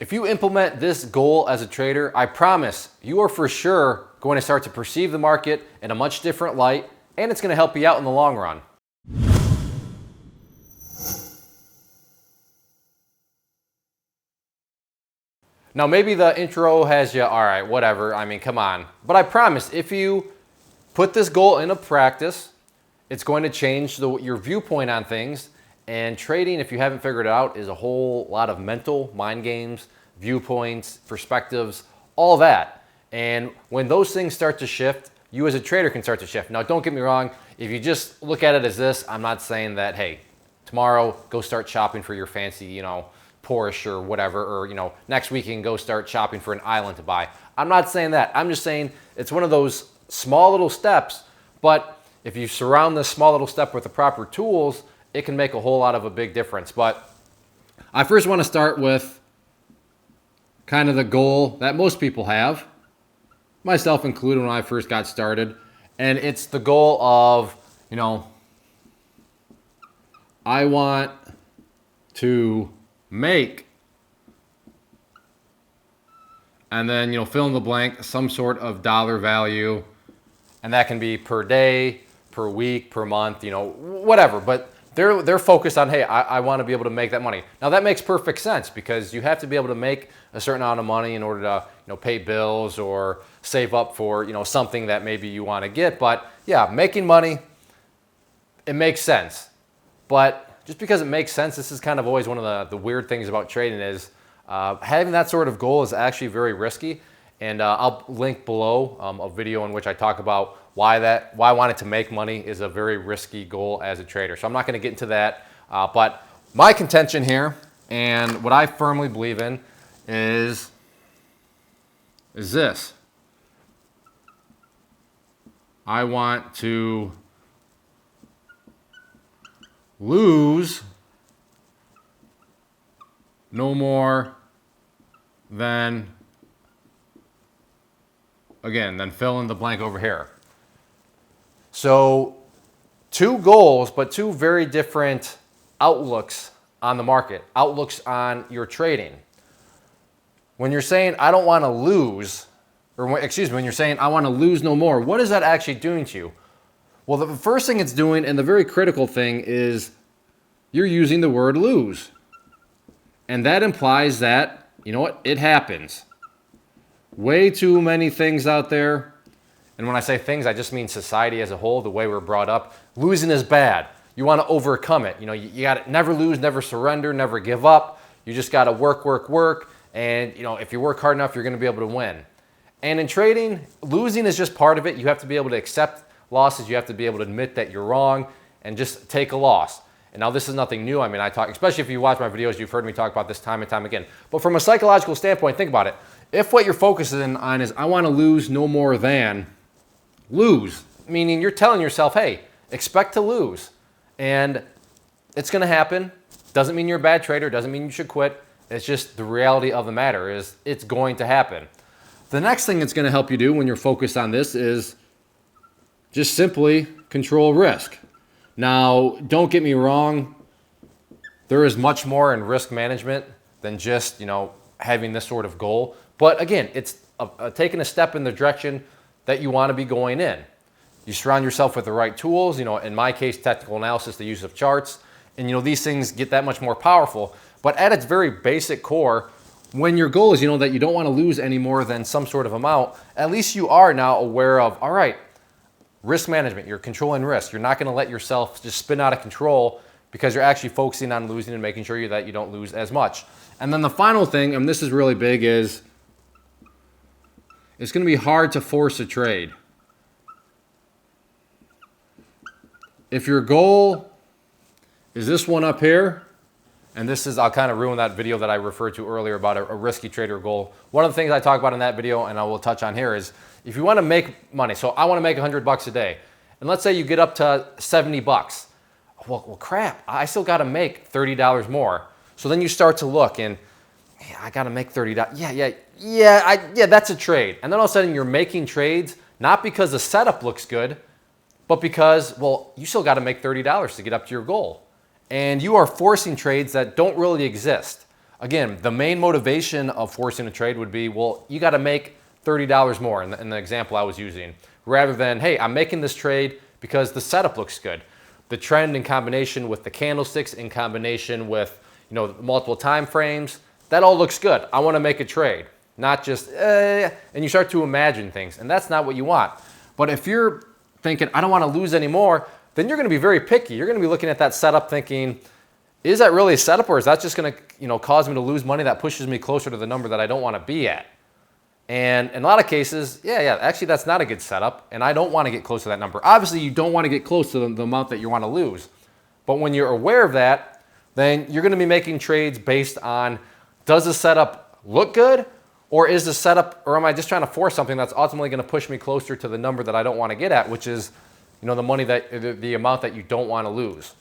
If you implement this goal as a trader, I promise you are for sure going to start to perceive the market in a much different light, and it's going to help you out in the long run. Now, maybe the intro has you, all right, whatever, I mean, come on. But I promise, if you put this goal into practice, it's going to change your viewpoint on things. And trading, if you haven't figured it out, is a whole lot of mental mind games, viewpoints, perspectives, all that. And when those things start to shift, you as a trader can start to shift. Now, don't get me wrong. If you just look at it as this, I'm not saying that, hey, tomorrow go start shopping for your fancy, Porsche or whatever, or, next week you can go start shopping for an island to buy. I'm not saying that. I'm just saying it's one of those small little steps, but if you surround this small little step with the proper tools, it can make a whole lot of a big difference. But I first want to start with kind of the goal that most people have, myself included when I first got started. And it's the goal of, I want to make, and then, fill in the blank, some sort of dollar value. And that can be per day, per week, per month, whatever. But they're focused on, hey, I want to be able to make that money. Now that makes perfect sense because you have to be able to make a certain amount of money in order to, pay bills or save up for, something that maybe you want to get. But yeah, making money, it makes sense. But just because it makes sense, this is kind of always one of the weird things about trading is having that sort of goal is actually very risky. And I'll link below a video in which I talk about why wanting to make money is a very risky goal as a trader. So I'm not going to get into that. But my contention here and what I firmly believe in is this. I want to lose no more than, then fill in the blank over here. So two goals, but two very different outlooks on the market, outlooks on your trading. When you're saying, I don't want to lose, when you're saying, I want to lose no more, what is that actually doing to you? Well, the first thing it's doing, and the very critical thing, is you're using the word lose. And that implies that, it happens. Way too many things out there. And when I say things, I just mean society as a whole, the way we're brought up. Losing is bad. You want to overcome it. You got to never lose, never surrender, never give up. You just got to work, work, work. And, if you work hard enough, you're going to be able to win. And in trading, losing is just part of it. You have to be able to accept losses. You have to be able to admit that you're wrong and just take a loss. And now this is nothing new. I mean, I talk, especially if you watch my videos, you've heard me talk about this time and time again. But from a psychological standpoint, think about it. If what you're focusing on is, I want to lose no more than lose, meaning you're telling yourself, hey, expect to lose. And it's going to happen. Doesn't mean you're a bad trader. Doesn't mean you should quit. It's just the reality of the matter is it's going to happen. The next thing it's going to help you do when you're focused on this is just simply control risk. Now, don't get me wrong. There is much more in risk management than just, having this sort of goal. But again, it's taking a step in the direction that you want to be going in. You surround yourself with the right tools, in my case, technical analysis, the use of charts, and these things get that much more powerful. But at its very basic core, when your goal is, that you don't want to lose any more than some sort of amount, at least you are now aware of, all right, risk management, you're controlling risk. You're not going to let yourself just spin out of control because you're actually focusing on losing and making sure that you don't lose as much. And then the final thing, and this is really big, is it's going to be hard to force a trade. If your goal is this one up here, and this is, I'll kind of ruin that video that I referred to earlier about a risky trader goal. One of the things I talk about in that video, and I will touch on here, is if you want to make money, so I want to make $100 a day, and let's say you get up to 70 bucks. Well, crap, I still got to make $30 more. So then you start to look and, hey, I got to make $30. Yeah, that's a trade. And then all of a sudden you're making trades, not because the setup looks good, but because, well, you still got to make $30 to get up to your goal. And you are forcing trades that don't really exist. again, the main motivation of forcing a trade would be, well, you got to make $30 more in the example I was using, rather than, hey, I'm making this trade because the setup looks good. The trend in combination with the candlesticks, in combination with multiple time frames, that all looks good. I want to make a trade, not just, and you start to imagine things, and that's not what you want. But if you're thinking, I don't want to lose anymore, then you're going to be very picky. You're going to be looking at that setup thinking, is that really a setup, or is that just going to cause me to lose money that pushes me closer to the number that I don't want to be at? And in a lot of cases, yeah, actually that's not a good setup, and I don't want to get close to that number. Obviously, you don't want to get close to the amount that you want to lose. But when you're aware of that, then you're going to be making trades based on, does the setup look good, or is the setup, or am I just trying to force something that's ultimately going to push me closer to the number that I don't want to get at, which is the money the amount that you don't want to lose.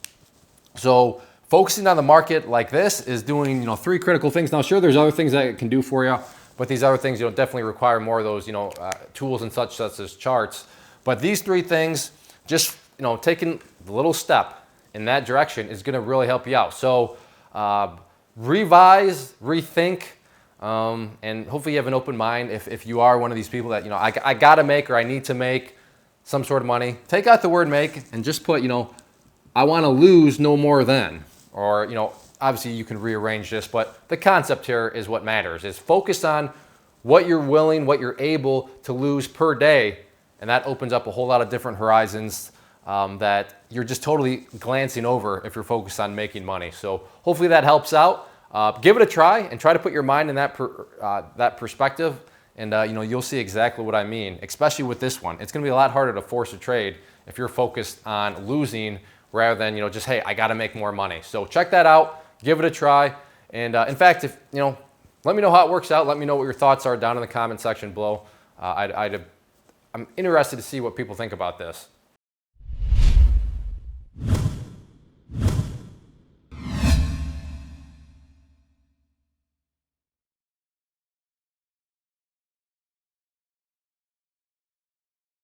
So focusing on the market like this is doing 3 critical things. Now, sure, there's other things that it can do for you, but these other things definitely require more of those tools and such as charts. But these 3 things, just taking the little step in that direction is going to really help you out. So revise, rethink, and hopefully you have an open mind. If you are one of these people that I got to make, or I need to make some sort of money, take out the word make and just put I want to lose no more than, or obviously you can rearrange this, but the concept here is what matters, is focus on what you're willing, what you're able to lose per day, and that opens up a whole lot of different horizons that you're just totally glancing over if you're focused on making money. So hopefully that helps out. Give it a try and try to put your mind in that perspective, and you'll see exactly what I mean, especially with this one. It's going to be a lot harder to force a trade if you're focused on losing rather than just, hey, I got to make more money. So check that out, give it a try, and in fact, if let me know how it works out. Let me know what your thoughts are down in the comment section below. I'm interested to see what people think about this.